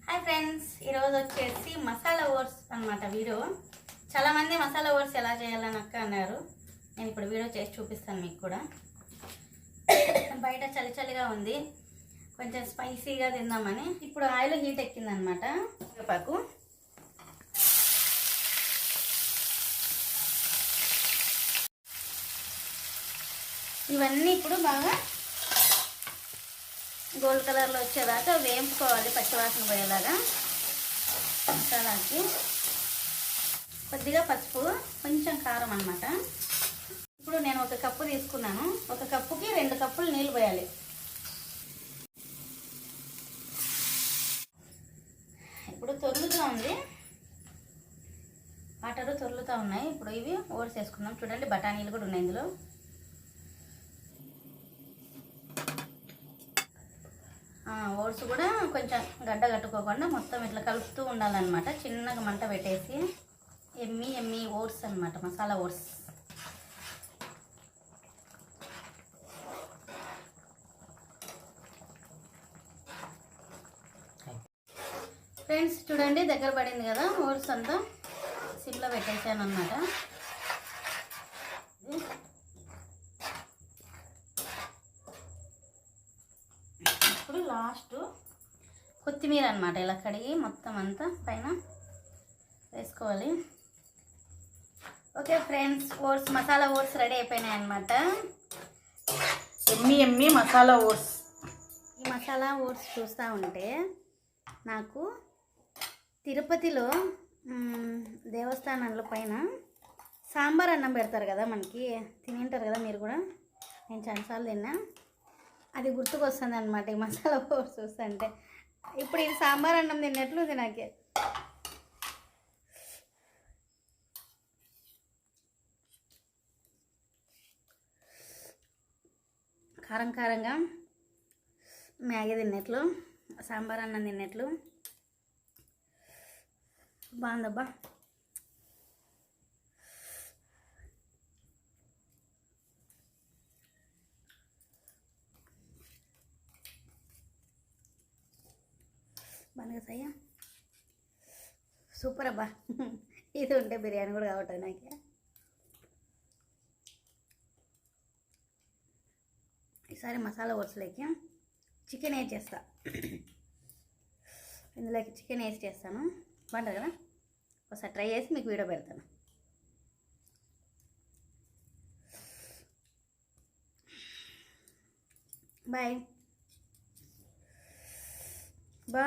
Hi friends, ఈరోజు వచ్చేసి masala oats అనమాట వీడియో. చాలామంది మసాలా ఓట్స్ ఎలా చేయాలని అక్క అన్నారు. నేను ఇప్పుడు వీడియో చేసి చూపిస్తాను మీకు కూడా. బయట చలి చలిగా ఉంది, కొంచెం స్పైసీగా తిందామని. ఇప్పుడు ఆయిల్ హీట్ ఎక్కిందనమాట. కరివేపాకు, ఇవన్నీ ఇప్పుడు బాగా గోల్డ్ కలర్లో వచ్చేదాకా వేయించుకోవాలి, పచ్చివాసన పోయేలాగా. మసాలాకి కొద్దిగా పసుపు, కొంచెం కారం అన్నమాట. ఇప్పుడు నేను ఒక కప్పు తీసుకున్నాను. ఒక కప్పుకి 2 కప్పులు నీళ్ళు పోయాలి. ఇప్పుడు తొర్లుతూ ఉంది, వాటర్ తొర్లుతూ ఉన్నాయి. ఇప్పుడు ఇవి ఓట్స్ వేసుకుందాం. చూడండి, బఠానీలు కూడా ఉన్నాయి ఇందులో. ఓట్స్ కూడా కొంచెం గడ్డ కట్టుకోకుండా మొత్తం ఇట్లా కలుపుతూ ఉండాలన్నమాట. చిన్నగా మంట పెట్టేసి. ఎమ్మి ఓట్స్ అన్నమాట, మసాలా ఓట్స్. ఫ్రెండ్స్ చూడండి, దగ్గర పడింది కదా. ఓట్స్ అంతా సిమ్లో పెట్టేసాను అన్నమాట. ఇప్పుడు లాస్ట్ కొత్తిమీర అన్నమాట. ఇలా కడిగి మొత్తం అంతా పైన వేసుకోవాలి. Okay friends, oats, masala oats ready అయిపోయినాయి అన్నమాట. ఎమ్మి మసాలా ఓట్స్. ఈ మసాలా ఓట్స్ చూస్తూ ఉంటే నాకు తిరుపతిలో దేవస్థానాల పైన సాంబార్ అన్నం పెడతారు కదా, మనకి తింటారు కదా మీరు కూడా. నేను చాలాసార్లు తిన్నా. అది గుర్తుకొస్తుంది అనమాట ఈ మసాలా ఓట్స్ చూస్తుంటే. ఇప్పుడు ఇది సాంబార్ అన్నం తిన్నట్లుంది నాకే. కారం కారంగా మ్యాగీ తిన్నట్లు, సాంబార్ అన్నం తిన్నట్లు బాగుందబ్బా. బనగసాయ సూపర్ అబ్బా. ఇది ఉంటే బిర్యానీ కూడా కావట్లేదు నాకు. ఈసారి మసాలా ఓట్స్లోకి చికెన్ వేసి చేస్తా. ఇందులోకి చికెన్ వేసి చేస్తాను. బాగుంటుంది కదా. ఒకసారి ట్రై చేసి మీకు వీడియో పెడతాను. బాయ్ బా.